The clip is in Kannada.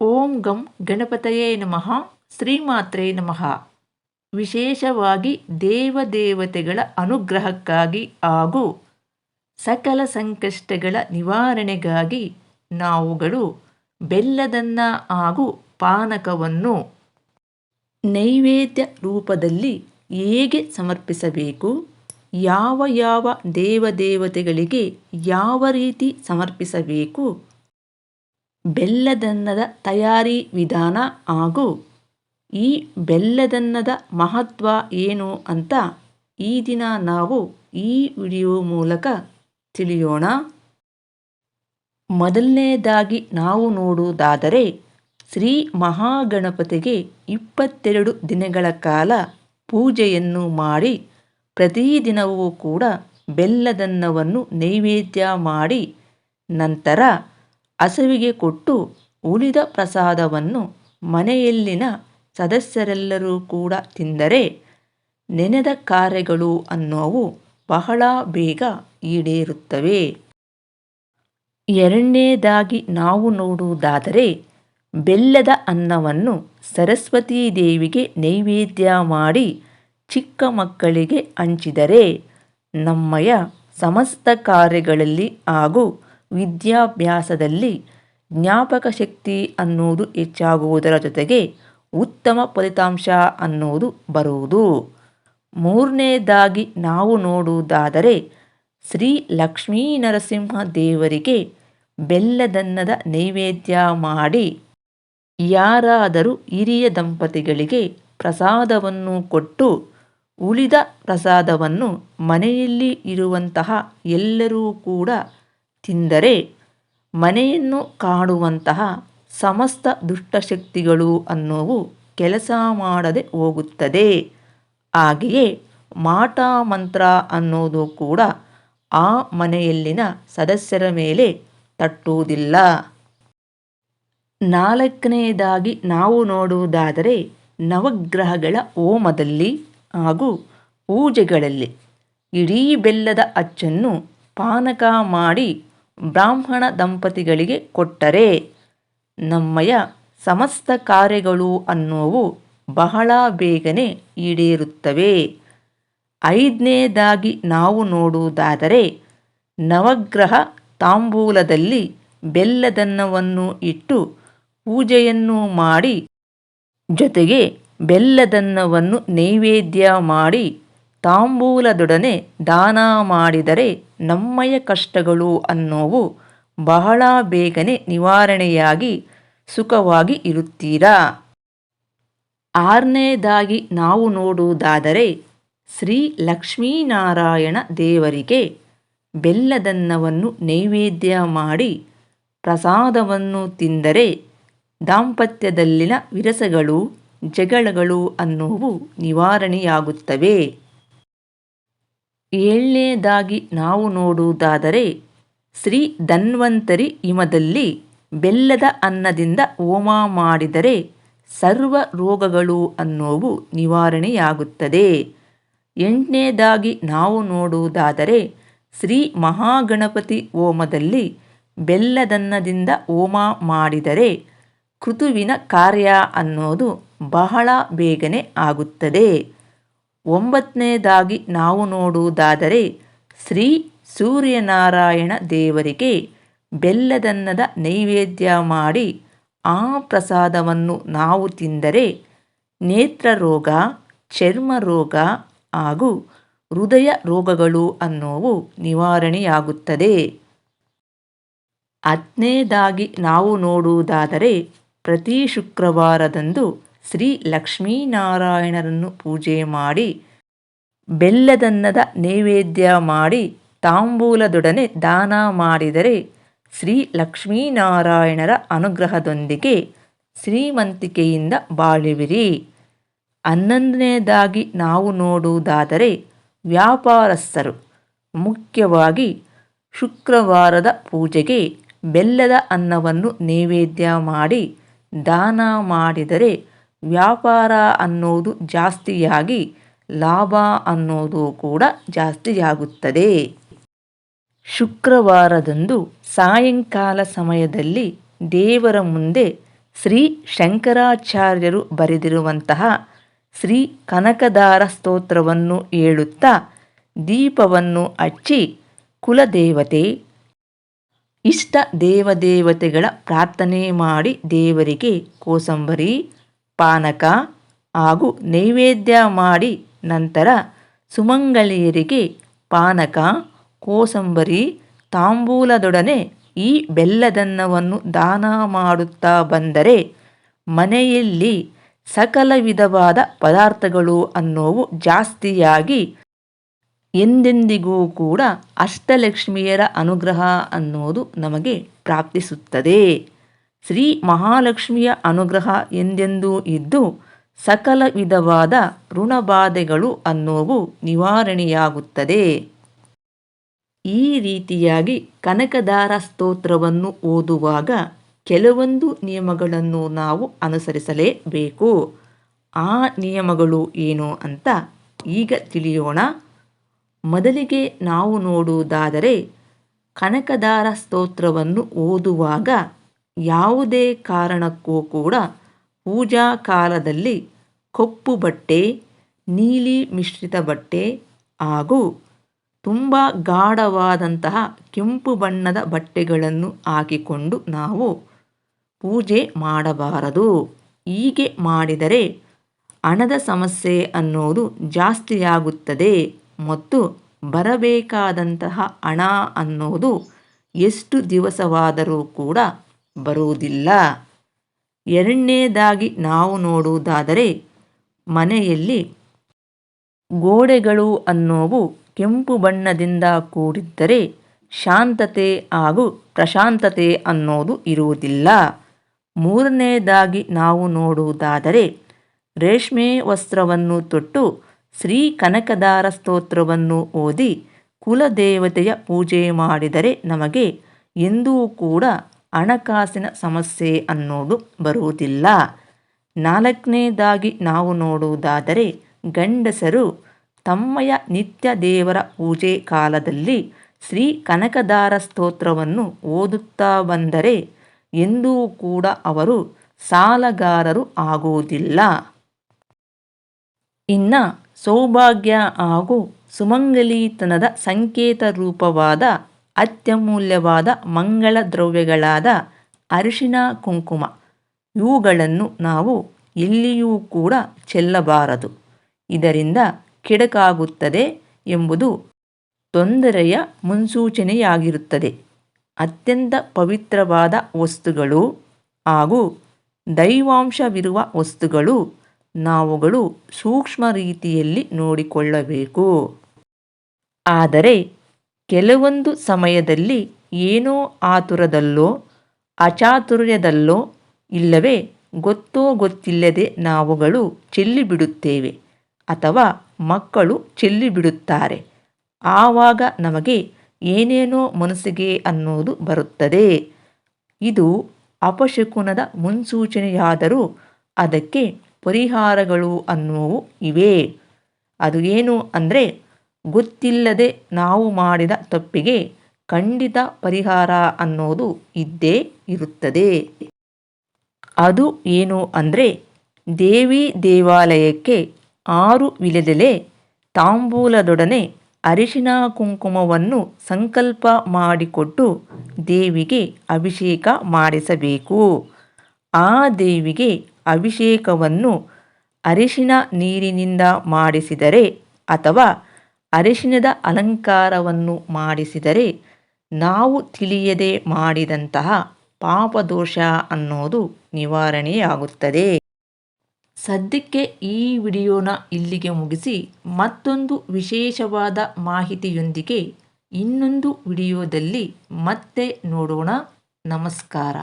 ಓಂ ಗಂ ಗಣಪತಯೇ ನಮಃ. ಶ್ರೀಮಾತ್ರೇ ನಮಃ. ವಿಶೇಷವಾಗಿ ದೇವದೇವತೆಗಳ ಅನುಗ್ರಹಕ್ಕಾಗಿ ಹಾಗೂ ಸಕಲ ಸಂಕಷ್ಟಗಳ ನಿವಾರಣೆಗಾಗಿ ನಾವುಗಳು ಬೆಲ್ಲದನ್ನ ಹಾಗೂ ಪಾನಕವನ್ನು ನೈವೇದ್ಯ ರೂಪದಲ್ಲಿ ಹೇಗೆ ಸಮರ್ಪಿಸಬೇಕು, ಯಾವ ಯಾವ ದೇವದೇವತೆಗಳಿಗೆ ಯಾವ ರೀತಿ ಸಮರ್ಪಿಸಬೇಕು, ಬೆಲ್ಲದನ್ನದ ತಯಾರಿ ವಿಧಾನ ಹಾಗೂ ಈ ಬೆಲ್ಲದನ್ನದ ಮಹತ್ವ ಏನು ಅಂತ ಈ ದಿನ ನಾವು ಈ ವಿಡಿಯೋ ಮೂಲಕ ತಿಳಿಯೋಣ. ಮೊದಲನೇದಾಗಿ ನಾವು ನೋಡುವುದಾದರೆ ಶ್ರೀ ಮಹಾಗಣಪತಿಗೆ 22 ದಿನಗಳ ಕಾಲ ಪೂಜೆಯನ್ನು ಮಾಡಿ ಪ್ರತಿದಿನವೂ ಕೂಡ ಬೆಲ್ಲದನ್ನವನ್ನು ನೈವೇದ್ಯ ಮಾಡಿ ನಂತರ ಹಸುವಿಗೆ ಕೊಟ್ಟು ಉಳಿದ ಪ್ರಸಾದವನ್ನು ಮನೆಯಲ್ಲಿನ ಸದಸ್ಯರೆಲ್ಲರೂ ಕೂಡ ತಿಂದರೆ ನೆನೆದ ಕಾರ್ಯಗಳು ಅನ್ನೋವು ಬಹಳ ಬೇಗ ಈಡೇರುತ್ತವೆ. ಎರಡನೇದಾಗಿ ನಾವು ನೋಡುವುದಾದರೆ ಬೆಲ್ಲದ ಅನ್ನವನ್ನು ಸರಸ್ವತೀ ದೇವಿಗೆ ನೈವೇದ್ಯ ಮಾಡಿ ಚಿಕ್ಕ ಮಕ್ಕಳಿಗೆ ಹಂಚಿದರೆ ನಮ್ಮಯ ಸಮಸ್ತ ಕಾರ್ಯಗಳಲ್ಲಿ ಹಾಗೂ ವಿದ್ಯಾಭ್ಯಾಸದಲ್ಲಿ ಜ್ಞಾಪಕ ಶಕ್ತಿ ಅನ್ನೋದು ಹೆಚ್ಚಾಗುವುದರ ಜೊತೆಗೆ ಉತ್ತಮ ಫಲಿತಾಂಶ ಅನ್ನೋದು ಬರುವುದು. ಮೂರನೇದಾಗಿ ನಾವು ನೋಡುವುದಾದರೆ ಶ್ರೀ ಲಕ್ಷ್ಮೀ ನರಸಿಂಹ ದೇವರಿಗೆ ಬೆಲ್ಲದನ್ನದ ನೈವೇದ್ಯ ಮಾಡಿ ಯಾರಾದರೂ ಹಿರಿಯ ದಂಪತಿಗಳಿಗೆ ಪ್ರಸಾದವನ್ನು ಕೊಟ್ಟು ಉಳಿದ ಪ್ರಸಾದವನ್ನು ಮನೆಯಲ್ಲಿ ಇರುವಂತಹ ಎಲ್ಲರೂ ಕೂಡ ತಿಂದರೆ ಮನೆಯನ್ನು ಕಾಡುವಂತಹ ಸಮಸ್ತ ದುಷ್ಟಶಕ್ತಿಗಳು ಅನ್ನೋವು ಕೆಲಸ ಮಾಡದೆ ಹೋಗುತ್ತದೆ. ಹಾಗೆಯೇ ಮಾಟ ಮಂತ್ರ ಅನ್ನೋದು ಕೂಡ ಆ ಮನೆಯಲ್ಲಿನ ಸದಸ್ಯರ ಮೇಲೆ ತಟ್ಟುವುದಿಲ್ಲ. ನಾಲ್ಕನೆಯದಾಗಿ ನಾವು ನೋಡುವುದಾದರೆ ನವಗ್ರಹಗಳ ಹೋಮದಲ್ಲಿ ಹಾಗೂ ಪೂಜೆಗಳಲ್ಲಿ ಇಡೀ ಬೆಲ್ಲದ ಅಚ್ಚನ್ನು ಪಾನಕ ಮಾಡಿ ಬ್ರಾಹ್ಮಣ ದಂಪತಿಗಳಿಗೆ ಕೊಟ್ಟರೆ ನಮ್ಮಯ ಸಮಸ್ತ ಕಾರ್ಯಗಳು ಅನ್ನೋವು ಬಹಳ ಬೇಗನೆ ಈಡೇರುತ್ತವೆ. ಐದನೇದಾಗಿ ನಾವು ನೋಡುವುದಾದರೆ ನವಗ್ರಹ ತಾಂಬೂಲದಲ್ಲಿ ಬೆಲ್ಲದನ್ನವನ್ನು ಇಟ್ಟು ಪೂಜೆಯನ್ನು ಮಾಡಿ ಜೊತೆಗೆ ಬೆಲ್ಲದನ್ನವನ್ನು ನೈವೇದ್ಯ ಮಾಡಿ ತಾಂಬೂಲದೊಡನೆ ದಾನ ಮಾಡಿದರೆ ನಮ್ಮಯ ಕಷ್ಟಗಳು ಅನ್ನೋವು ಬಹಳ ಬೇಗನೆ ನಿವಾರಣೆಯಾಗಿ ಸುಖವಾಗಿ ಇರುತ್ತೀರಾ. ಆರನೇದಾಗಿ ನಾವು ನೋಡುವುದಾದರೆ ಶ್ರೀ ಲಕ್ಷ್ಮೀನಾರಾಯಣ ದೇವರಿಗೆ ಬೆಲ್ಲದನ್ನವನ್ನು ನೈವೇದ್ಯ ಮಾಡಿ ಪ್ರಸಾದವನ್ನು ತಿಂದರೆ ದಾಂಪತ್ಯದಲ್ಲಿನ ವಿರಸಗಳು ಜಗಳಗಳು ಅನ್ನೋವು ನಿವಾರಣೆಯಾಗುತ್ತವೆ. ಏಳನೇದಾಗಿ ನಾವು ನೋಡುವುದಾದರೆ ಶ್ರೀ ಧನ್ವಂತರಿ ಹಿಮದಲ್ಲಿ ಬೆಲ್ಲದ ಅನ್ನದಿಂದ ಹೋಮ ಮಾಡಿದರೆ ಸರ್ವ ರೋಗಗಳು ಅನ್ನೋವು ನಿವಾರಣೆಯಾಗುತ್ತದೆ. ಎಂಟನೇದಾಗಿ ನಾವು ನೋಡುವುದಾದರೆ ಶ್ರೀ ಮಹಾಗಣಪತಿ ಹೋಮದಲ್ಲಿ ಬೆಲ್ಲದನ್ನದಿಂದ ಹೋಮ ಮಾಡಿದರೆ ಕೃತುವಿನ ಕಾರ್ಯ ಅನ್ನೋದು ಬಹಳ ಬೇಗನೆ ಆಗುತ್ತದೆ. ಒಂಬತ್ತನೇದಾಗಿ ನಾವು ನೋಡುವುದಾದರೆ ಶ್ರೀ ಸೂರ್ಯನಾರಾಯಣ ದೇವರಿಗೆ ಬೆಲ್ಲದನ್ನದ ನೈವೇದ್ಯ ಮಾಡಿ ಆ ಪ್ರಸಾದವನ್ನು ನಾವು ತಿಂದರೆ ನೇತ್ರ ರೋಗ, ಚರ್ಮ ರೋಗ ಹಾಗೂ ಹೃದಯ ರೋಗಗಳು ಅನ್ನೋವು ನಿವಾರಣೆಯಾಗುತ್ತದೆ. ಹತ್ತನೇದಾಗಿ ನಾವು ನೋಡುವುದಾದರೆ ಪ್ರತಿ ಶುಕ್ರವಾರದಂದು ಶ್ರೀ ಲಕ್ಷ್ಮೀನಾರಾಯಣರನ್ನು ಪೂಜೆ ಮಾಡಿ ಬೆಲ್ಲದನ್ನದ ನೈವೇದ್ಯ ಮಾಡಿ ತಾಂಬೂಲದೊಡನೆ ದಾನ ಮಾಡಿದರೆ ಶ್ರೀ ಲಕ್ಷ್ಮೀನಾರಾಯಣರ ಅನುಗ್ರಹದೊಂದಿಗೆ ಶ್ರೀಮಂತಿಕೆಯಿಂದ ಬಾಳುವಿರಿ. 11ನೇದಾಗಿ ನಾವು ನೋಡುವುದಾದರೆ ವ್ಯಾಪಾರಸ್ಥರು ಮುಖ್ಯವಾಗಿ ಶುಕ್ರವಾರದ ಪೂಜೆಗೆ ಬೆಲ್ಲದ ಅನ್ನವನ್ನು ನೈವೇದ್ಯ ಮಾಡಿ ದಾನ ಮಾಡಿದರೆ ವ್ಯಾಪಾರ ಅನ್ನೋದು ಜಾಸ್ತಿಯಾಗಿ ಲಾಭ ಅನ್ನೋದು ಕೂಡ ಜಾಸ್ತಿಯಾಗುತ್ತದೆ. ಶುಕ್ರವಾರದಂದು ಸಾಯಂಕಾಲ ಸಮಯದಲ್ಲಿ ದೇವರ ಮುಂದೆ ಶ್ರೀ ಶಂಕರಾಚಾರ್ಯರು ಬರೆದಿರುವಂತಹ ಶ್ರೀ ಕನಕದಾರ ಸ್ತೋತ್ರವನ್ನು ಹೇಳುತ್ತಾ ದೀಪವನ್ನು ಹಚ್ಚಿ ಕುಲದೇವತೆ, ಇಷ್ಟ ದೇವತೆಗಳ ಪ್ರಾರ್ಥನೆ ಮಾಡಿ ದೇವರಿಗೆ ಕೋಸಂಬರಿ, ಪಾನಕ ಹಾಗೂ ನೈವೇದ್ಯ ಮಾಡಿ ನಂತರ ಸುಮಂಗಲಿಯರಿಗೆ ಪಾನಕ, ಕೋಸಂಬರಿ, ತಾಂಬೂಲದೊಡನೆ ಈ ಬೆಲ್ಲದನ್ನವನ್ನು ದಾನ ಮಾಡುತ್ತಾ ಬಂದರೆ ಮನೆಯಲ್ಲಿ ಸಕಲ ವಿಧವಾದ ಪದಾರ್ಥಗಳು ಅನ್ನೋವು ಜಾಸ್ತಿಯಾಗಿ ಎಂದೆಂದಿಗೂ ಕೂಡ ಅಷ್ಟಲಕ್ಷ್ಮಿಯರ ಅನುಗ್ರಹ ಅನ್ನೋದು ನಮಗೆ ಪ್ರಾಪ್ತಿಸುತ್ತದೆ. ಶ್ರೀ ಮಹಾಲಕ್ಷ್ಮಿಯ ಅನುಗ್ರಹ ಎಂದೆಂದೂ ಇದ್ದು ಸಕಲ ವಿಧವಾದ ಋಣಬಾಧೆಗಳು ಅನ್ನೋವು ನಿವಾರಣೆಯಾಗುತ್ತದೆ. ಈ ರೀತಿಯಾಗಿ ಕನಕದಾರ ಸ್ತೋತ್ರವನ್ನು ಓದುವಾಗ ಕೆಲವೊಂದು ನಿಯಮಗಳನ್ನು ನಾವು ಅನುಸರಿಸಲೇಬೇಕು. ಆ ನಿಯಮಗಳು ಏನು ಅಂತ ಈಗ ತಿಳಿಯೋಣ. ಮೊದಲಿಗೆ ನಾವು ನೋಡುವುದಾದರೆ, ಕನಕದಾರ ಸ್ತೋತ್ರವನ್ನು ಓದುವಾಗ ಯಾವುದೇ ಕಾರಣಕ್ಕೂ ಕೂಡ ಪೂಜಾ ಕಾಲದಲ್ಲಿ ಕಪ್ಪು ಬಟ್ಟೆ, ನೀಲಿ ಮಿಶ್ರಿತ ಬಟ್ಟೆ ಹಾಗೂ ತುಂಬ ಗಾಢವಾದಂತಹ ಕೆಂಪು ಬಣ್ಣದ ಬಟ್ಟೆಗಳನ್ನು ಹಾಕಿಕೊಂಡು ನಾವು ಪೂಜೆ ಮಾಡಬಾರದು. ಹೀಗೆ ಮಾಡಿದರೆ ಹಣದ ಸಮಸ್ಯೆ ಅನ್ನೋದು ಜಾಸ್ತಿಯಾಗುತ್ತದೆ ಮತ್ತು ಬರಬೇಕಾದಂತಹ ಹಣ ಅನ್ನೋದು ಎಷ್ಟು ದಿವಸವಾದರೂ ಕೂಡ ಬರುವುದಿಲ್ಲ. ಎರಡನೇದಾಗಿ ನಾವು ನೋಡುವುದಾದರೆ, ಮನೆಯಲ್ಲಿ ಗೋಡೆಗಳು ಅನ್ನೋವು ಕೆಂಪು ಬಣ್ಣದಿಂದ ಕೂಡಿದ್ದರೆ ಶಾಂತತೆ ಹಾಗೂ ಪ್ರಶಾಂತತೆ ಅನ್ನೋದು ಇರುವುದಿಲ್ಲ. ಮೂರನೇದಾಗಿ ನಾವು ನೋಡುವುದಾದರೆ, ರೇಷ್ಮೆ ವಸ್ತ್ರವನ್ನು ತೊಟ್ಟು ಶ್ರೀ ಕನಕದಾರ ಸ್ತೋತ್ರವನ್ನು ಓದಿ ಕುಲದೇವತೆಯ ಪೂಜೆ ಮಾಡಿದರೆ ನಮಗೆ ಎಂದೂ ಕೂಡ ಹಣಕಾಸಿನ ಸಮಸ್ಯೆ ಅನ್ನೋದು ಬರುವುದಿಲ್ಲ. ನಾಲ್ಕನೇದಾಗಿ ನಾವು ನೋಡುವುದಾದರೆ, ಗಂಡಸರು ತಮ್ಮಯ ನಿತ್ಯ ದೇವರ ಪೂಜೆ ಕಾಲದಲ್ಲಿ ಶ್ರೀ ಕನಕದಾರ ಸ್ತೋತ್ರವನ್ನು ಓದುತ್ತಾ ಬಂದರೆ ಎಂದೂ ಕೂಡ ಅವರು ಸಾಲಗಾರರು ಆಗುವುದಿಲ್ಲ. ಇನ್ನು ಸೌಭಾಗ್ಯ ಹಾಗೂ ಸುಮಂಗಲಿತನದ ಸಂಕೇತ ರೂಪವಾದ ಅತ್ಯಮೂಲ್ಯವಾದ ಮಂಗಳ ದ್ರವ್ಯಗಳಾದ ಅರಿಶಿನ, ಕುಂಕುಮ ಇವುಗಳನ್ನು ನಾವು ಎಲ್ಲಿಯೂ ಕೂಡ ಚೆಲ್ಲಬಾರದು. ಇದರಿಂದ ಕೆಡುಕಾಗುತ್ತದೆ ಎಂಬುದು ತೊಂದರೆಯ ಮುನ್ಸೂಚನೆಯಾಗಿರುತ್ತದೆ. ಅತ್ಯಂತ ಪವಿತ್ರವಾದ ವಸ್ತುಗಳು ಹಾಗೂ ದೈವಾಂಶವಿರುವ ವಸ್ತುಗಳು ನಾವುಗಳು ಸೂಕ್ಷ್ಮ ರೀತಿಯಲ್ಲಿ ನೋಡಿಕೊಳ್ಳಬೇಕು. ಆದರೆ ಕೆಲವೊಂದು ಸಮಯದಲ್ಲಿ ಏನೋ ಆತುರದಲ್ಲೋ ಅಚಾತುರ್ಯದಲ್ಲೋ ಇಲ್ಲವೇ ಗೊತ್ತೋ ಗೊತ್ತಿಲ್ಲದೆ ನಾವುಗಳು ಚೆಲ್ಲಿಬಿಡುತ್ತೇವೆ ಅಥವಾ ಮಕ್ಕಳು ಚೆಲ್ಲಿಬಿಡುತ್ತಾರೆ. ಆವಾಗ ನಮಗೆ ಏನೇನೋ ಮನಸ್ಸಿಗೆ ಅನ್ನೋದು ಬರುತ್ತದೆ. ಇದು ಅಪಶಕುನದ ಮುನ್ಸೂಚನೆಯಾದರೂ ಅದಕ್ಕೆ ಪರಿಹಾರಗಳು ಅನ್ನುವು ಇವೆ. ಅದು ಏನು ಅಂದರೆ, ಗೊತ್ತಿಲ್ಲದೆ ನಾವು ಮಾಡಿದ ತಪ್ಪಿಗೆ ಖಂಡಿತ ಪರಿಹಾರ ಅನ್ನೋದು ಇದ್ದೇ ಇರುತ್ತದೆ. ಅದು ಏನು ಅಂದರೆ, ದೇವಿ ದೇವಾಲಯಕ್ಕೆ 6 ವೀಳ್ಯದೆಲೆ ತಾಂಬೂಲದೊಡನೆ ಅರಿಶಿನ ಕುಂಕುಮವನ್ನು ಸಂಕಲ್ಪ ಮಾಡಿಕೊಟ್ಟು ದೇವಿಗೆ ಅಭಿಷೇಕ ಮಾಡಿಸಬೇಕು. ಆ ದೇವಿಗೆ ಅಭಿಷೇಕವನ್ನು ಅರಿಶಿನ ನೀರಿನಿಂದ ಮಾಡಿಸಿದರೆ ಅಥವಾ ಅರಿಶಿನದ ಅಲಂಕಾರವನ್ನು ಮಾಡಿಸಿದರೆ ನಾವು ತಿಳಿಯದೆ ಮಾಡಿದಂತಹ ಪಾಪದೋಷ ಅನ್ನೋದು ನಿವಾರಣೆಯಾಗುತ್ತದೆ. ಸದ್ಯಕ್ಕೆ ಈ ವಿಡಿಯೋನ ಇಲ್ಲಿಗೆ ಮುಗಿಸಿ ಮತ್ತೊಂದು ವಿಶೇಷವಾದ ಮಾಹಿತಿಯೊಂದಿಗೆ ಇನ್ನೊಂದು ವಿಡಿಯೋದಲ್ಲಿ ಮತ್ತೆ ನೋಡೋಣ. ನಮಸ್ಕಾರ.